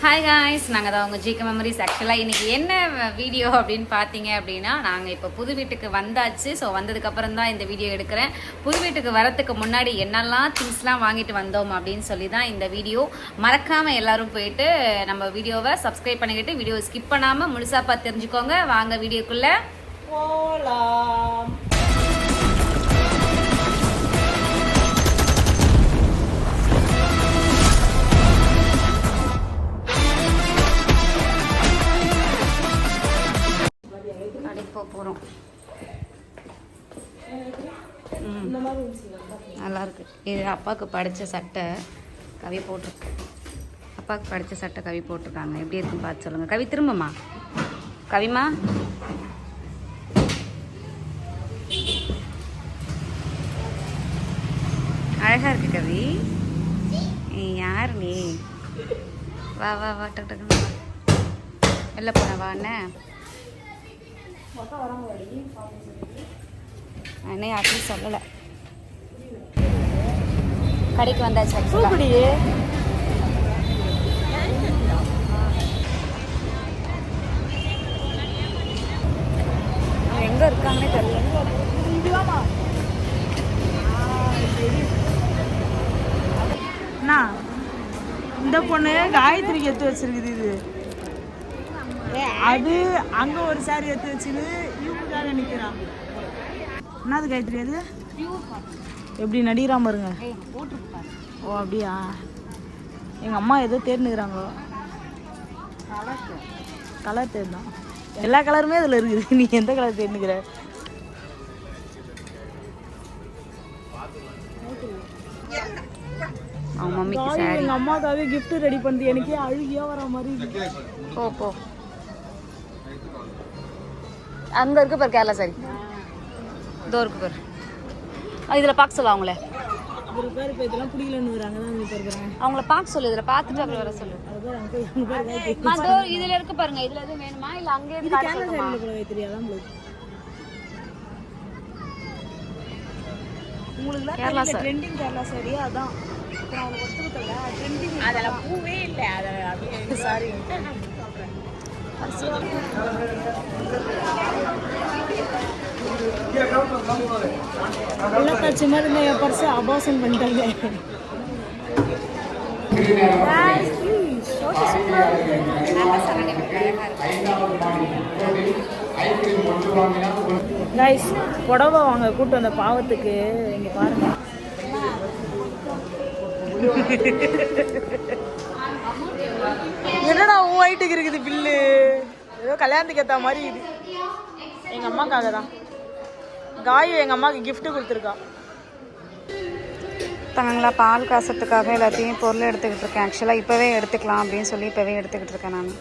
Hi guys, நாங்கள் தான் உங்கள் ஜிகே மெமரிஸ். ஆக்சுவலாக இன்றைக்கி என்ன வீடியோ அப்படின்னு பார்த்தீங்க அப்படின்னா, நாங்கள் இப்போ புது வீட்டுக்கு வந்தாச்சு. ஸோ வந்ததுக்கப்புறம் தான் இந்த வீடியோ எடுக்கிறேன். புது வீட்டுக்கு வரத்துக்கு முன்னாடி என்னெல்லாம் திங்ஸ்லாம் வாங்கிட்டு வந்தோம் அப்படின்னு சொல்லி தான் இந்த வீடியோ. மறக்காமல் எல்லோரும் போயிட்டு நம்ம வீடியோவை சப்ஸ்கிரைப் பண்ணிக்கிட்டு வீடியோ ஸ்கிப் பண்ணாமல் முழுசாக பார்த்து தெரிஞ்சுக்கோங்க. வாங்க வீடியோக்குள்ளே போகலாம். போகிறோம். நல்லா இருக்கு. இது அப்பாவுக்கு படித்த சட்டை கவி போட்டிருக்கு. அப்பாவுக்கு படித்த சட்டை கவி போட்டிருக்காங்க. எப்படி இருக்குன்னு பார்த்து சொல்லுங்கள். கவி திரும்பமா. கவிமா அழகா இருக்கு கவி. யார் நீ? வா வா வா, டக்கு டக்குன்னு வா. வெளில போன வா. அண்ணே யாருக்கும் சொல்லலை. கடைக்கு வந்தாச்சு. எங்க இருக்காங்கன்னே தெரியல. இந்த பொண்ணு காயத்ரிக்கு எடுத்து வச்சிருக்குது. இது அது அங்க ஒரு சாரி எடுத்து வச்சுது. இவங்களுக்காக நிக்கிறான். என்னது காயத்ரி? அது எப்படி நடிக்கிறாம பாருங்க. ஓ அப்படியா? எங்க அம்மா ஏதோ தேர்ந்துக்கிறாங்க. கலர் தேர்ந்தான். எல்லா கலருமே அதுல இருக்குது. நீ எந்த கலர் தேர்ந்துக்கிற? அவங்க மம்மிக்கு சாரி. எங்க அம்மாக்காக gift ரெடி பண்ணி எனக்கே அழுகியா வர மாதிரி. போ போ. அங்க இருக்கு பாரு கேரளா சாரி. இதோ இருக்கு பாரு. இதுல பார்க்க சொல்ல அவங்கள. ஒரு பேர் இப்ப இதெல்லாம் பிடிக்கலன்னு வராங்க தான் இங்க இருக்கறேன். அவங்கள பார்க்க சொல்லு. இதுல பார்த்துட்டு அப்புறம் வர சொல்லு. மதோ இதுல இருக்கு பாருங்க. இதுல எதுவும் வேணுமா இல்ல அங்க இருந்து காட்ட சொல்லுமா? கேரளா சைடுல தெரியாதான் உங்களுக்கு. உங்களுக்கு Kerala sorry trending. Kerala sorry அதான் நான் ஒத்துக்கல. ட்ரெண்டிங் அதல பூவே இல்ல. அத அப்படியே சாரி உள்ளத்தாச்சு மாதிரி என் பர்ஸ் அபாசன் பண்ணிட்டாங்க. கைஸ் புடவை வாங்க கூட்டு வந்த பாவத்துக்கு இங்க பாருங்க. என்னடா உன் ஹைட்டுக்கு இருக்குது பில்லு? ஏதோ கல்யாணத்துக்கு ஏற்ற மாதிரி இது. எங்கள் அம்மாக்காக தான். காயு எங்கள் அம்மாவுக்கு கிஃப்ட்டு கொடுத்துருக்கா. தங்களா பால் காசத்துக்காக எல்லாத்தையும் பொருள் எடுத்துக்கிட்டு இருக்கேன். ஆக்சுவலாக இப்போவே எடுத்துக்கலாம் அப்படின்னு சொல்லி இப்போவே எடுத்துக்கிட்டு இருக்கேன் நான்.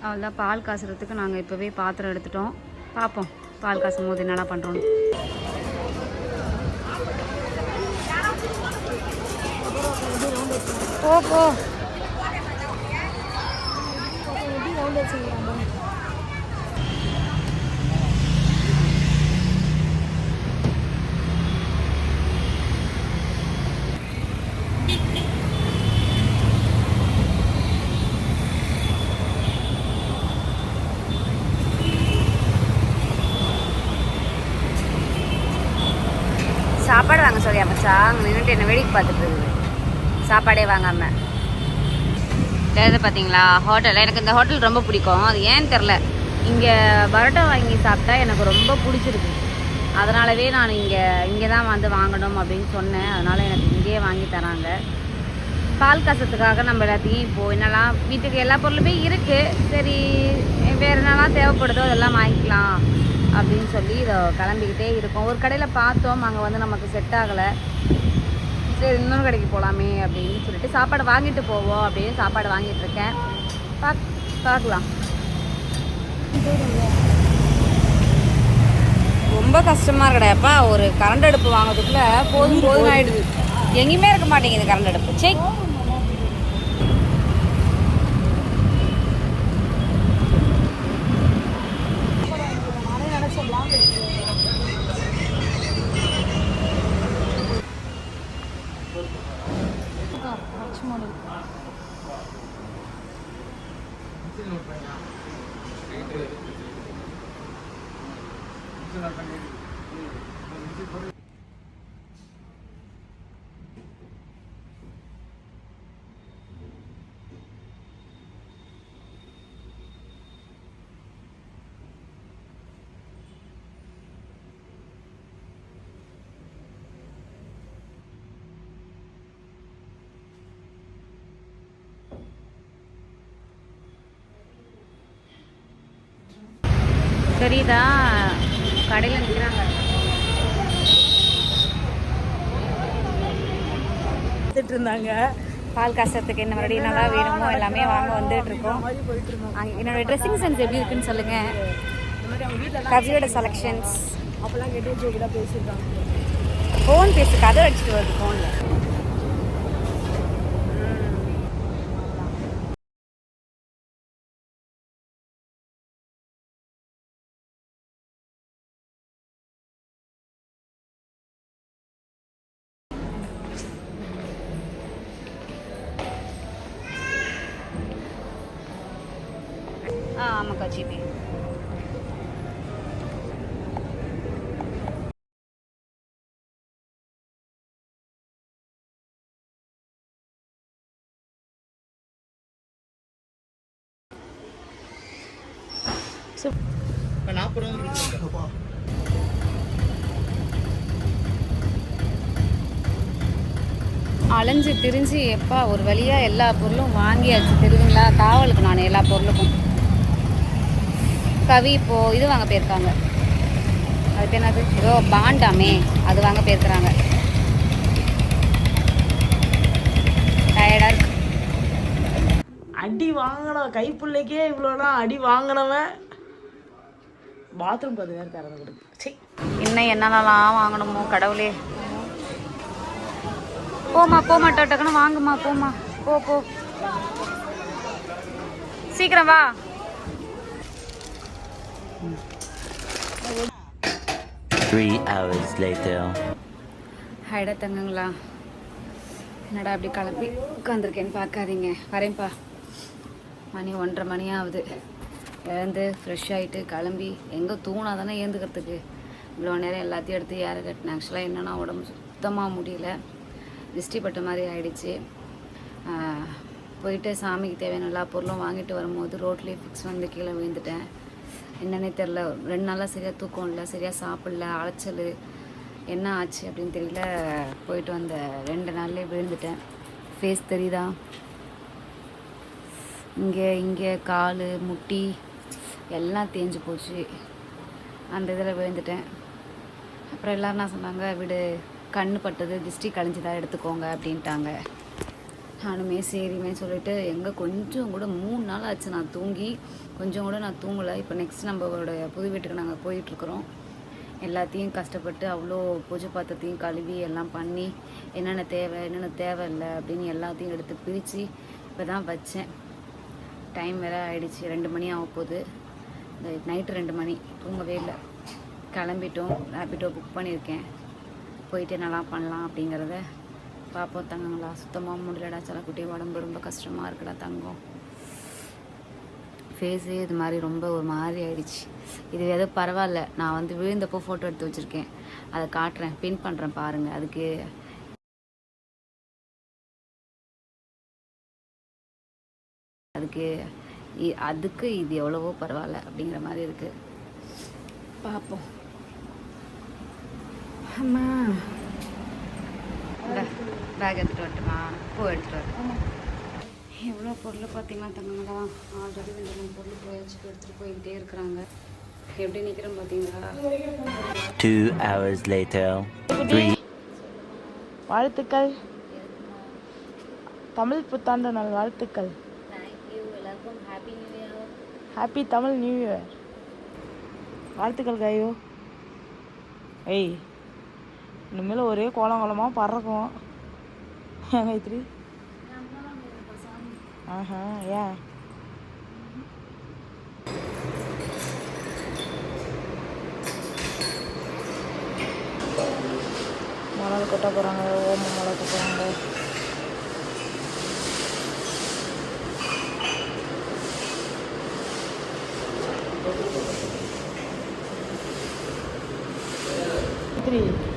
அவ்வளோதான். பால் காசுறதுக்கு நாங்கள் இப்போவே பாத்திரம் எடுத்துட்டோம். பார்ப்போம் பால் காசும் போது என்னடா பண்ணுறோன்னு. போ போ. சாப்பாடு வாங்க சொல்லியா மச்சான்? அங்கே நின்றுட்டு என்ன வேடிக்கை பார்த்துட்டு இருக்குது. சாப்பாடே வாங்காமல். தெரியுது பார்த்தீங்களா ஹோட்டலில். எனக்கு இந்த ஹோட்டல் ரொம்ப பிடிக்கும். அது ஏன்னு தெரில. இங்கே பரோட்டா வாங்கி சாப்பிட்டா எனக்கு ரொம்ப பிடிச்சிருக்கு. அதனாலவே நான் இங்கே தான் வந்து வாங்கணும் அப்படின்னு சொன்னேன். அதனால் எனக்கு இங்கேயே வாங்கி தராங்க. பால் காசத்துக்காக நம்ம எல்லாத்தையும் இப்போது என்னெல்லாம் வீட்டுக்கு எல்லா பொருளுமே இருக்குது. சரி வேறு என்னெல்லாம் தேவைப்படுதோ அதெல்லாம் வாங்கிக்கலாம் அப்படின்னு சொல்லி இதை கிளம்பிக்கிட்டே இருக்கோம். ஒரு கடையில் பார்த்தோம். அங்கே வந்து நமக்கு செட் ஆகலை. சரி இன்னொரு கடைக்கு போகலாமே அப்படின்னு சொல்லிட்டு சாப்பாடு வாங்கிட்டு போவோம் அப்படின்னு சாப்பாடு வாங்கிட்டுருக்கேன். பார்க்கலாம். ரொம்ப கஷ்டமாக இருக்கடையாப்பா. ஒரு கரண்ட் அடுப்பு வாங்கிறதுக்குள்ள போதும் ஆகிடுது. எங்கேயுமே இருக்க மாட்டேங்குது கரண்ட் அடுப்பு. சரி சரிதா கடையில் நிற்கிறாங்க. எடுத்துட்டு இருந்தாங்க. பால் காசத்துக்கு என்ன மறுபடியும் நல்லா வேணுமோ எல்லாமே வாங்க வந்துட்டு இருக்கோம். என்னோட ட்ரெஸ்ஸிங் சென்ஸ் எப்படி இருக்குன்னு சொல்லுங்க. கவியோட செலெக்ஷன்ஸ் அப்பெல்லாம் கேட்டு ஜோக்கில் பேசியிருக்காங்க. ஃபோன் பேசு, கதை அடிச்சுட்டு வருது ஃபோனில். ஆமாக்கா ஜிபே. அலைஞ்சு திரிஞ்சு எப்பா ஒரு வழியாக எல்லா பொருளும் வாங்கியாச்சு தெரியுதுங்களா. காவலுக்கு நான் எல்லா பொருளுக்கும். கவி இப்போது இது வாங்க போயிருக்காங்க. அது என்னது ஏதோ பாண்டாமே, அது வாங்க போயிருக்கிறாங்க. டயர்டாக இருக்கு. அடி வாங்கினவன் கைப்பிள்ளைக்கே இவ்வளோலாம் அடி வாங்கினவன் பாத்ரூம் அது வேறு திறந்து கொடுக்கு. சரி, இன்னும் என்னென்னலாம் வாங்கணுமோ கடவுளே. போமா போமா, டக்குன்னு வாங்குமா, போமா போ போ, சீக்கிரம் வா. ஹைடா தங்கங்களா, என்னடா அப்படி கிளம்பி உட்காந்துருக்கேன்னு பார்க்காதீங்க, வரேன்ப்பா. மணி 1:30 மணி ஆகுது. எழுந்து ஃப்ரெஷ் ஆகிட்டு கிளம்பி எங்கே தூணா தானே ஏந்துக்கிறதுக்கு இவ்வளோ நேரம் எல்லாத்தையும் எடுத்து ஏற கட்டினேன். ஆக்சுவலாக என்னென்னா உடம்பு சுத்தமாக முடியல, திஷ்டி பட்ட மாதிரி ஆகிடுச்சு. போயிட்டு சாமிக்கு தேவையான எல்லா பொருளும் வாங்கிட்டு வரும்போது ரோட்லேயே ஃபிக்ஸ் வந்து கீழே விழுந்துட்டேன். என்னன்னே தெரில. 2 நாளாக சரியாக தூக்கம் இல்லை, சரியாக சாப்பிடல, அலைச்சல் என்ன ஆச்சு அப்படின்னு தெரியல. போயிட்டு வந்த 2 நாள்லேயே விழுந்துட்டேன். ஃபேஸ் தெரியுதா, இங்கே கால் முட்டி எல்லாம் தேஞ்சு போச்சு. அந்த இதில் விழுந்துட்டேன். அப்புறம் எல்லோரும் என்ன சொன்னாங்க, விடு கண்ணு பட்டது திஷ்டி கழிஞ்சுதான் எடுத்துக்கோங்க அப்படின்ட்டாங்க. நானுமே சரிமே சொல்லிவிட்டு எங்கே கொஞ்சம் கூட 3 நாள் ஆச்சு நான் தூங்கி, கொஞ்சம் கூட நான் தூங்கலை. இப்போ நெக்ஸ்ட் நம்மளோட புது வீட்டுக்கு நாங்கள் போயிட்டுருக்குறோம். எல்லாத்தையும் கஷ்டப்பட்டு அவ்வளோ பூஜை பாத்திரத்தையும் கழுவி எல்லாம் பண்ணி என்னென்ன தேவையில்லை அப்படின்னு எல்லாத்தையும் எடுத்து பிரித்து இப்போ தான் வச்சேன். டைம் வேறு ஆகிடுச்சு, 2 மணி ஆக போகுது. நைட்டு 2 மணி, தூங்கவே இல்லை. கிளம்பிட்டோம், ரேபிடோ புக் பண்ணியிருக்கேன். போயிட்டு என்னெல்லாம் பண்ணலாம் அப்படிங்கிறத பார்ப்போம். தங்கங்களா, சுத்தமாக முடியலடா சிலக்குட்டி, உடம்பு ரொம்ப கஷ்டமாக இருக்குடா தங்கம். ஃபேஸு இது மாதிரி ரொம்ப ஒரு மாதிரி ஆயிடுச்சு. இது எதோ பரவாயில்ல, நான் வந்து விழுந்தப்போ ஃபோட்டோ எடுத்து வச்சுருக்கேன், அதை காட்டுறேன், பின் பண்ணுறேன் பாருங்கள். அதுக்கு இது எவ்வளவோ பரவாயில்ல அப்படிங்கிற மாதிரி இருக்குது. பார்ப்போம். அம்மா பேக் எடுத்துகிட்டு வரட்டுமா, பூ எடுத்துகிட்டு வரட்டும். எவ்வளோ பொருள் பார்த்தீங்கன்னா தங்கங்களா, ஆல்ரெடி 2-3 பொருள் போயாச்சு, எடுத்துகிட்டு போயிட்டே இருக்கிறாங்க. எப்படி நிற்கிறோம் பார்த்தீங்களா. 2 hours later. வாழ்த்துக்கள், தமிழ் புத்தாண்டு நாள் வாழ்த்துக்கள். தேங்க்யூ, எல்லாருக்கும் happy new year. Happy Tamil new year. வாழ்த்துக்கள் கையோ. ஏய், இனிமேல் ஒரே கோலமாக பறக்கும். கைத்ரி ஆஹா, ஏன் மிளகு கொட்ட போகிறாங்க, ஓம மிளகு போகிறாங்க. காயத்ரி.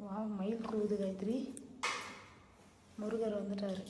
வா, மயில் கூவுது காயத்ரி. முருகர் வந்துட்டாரு.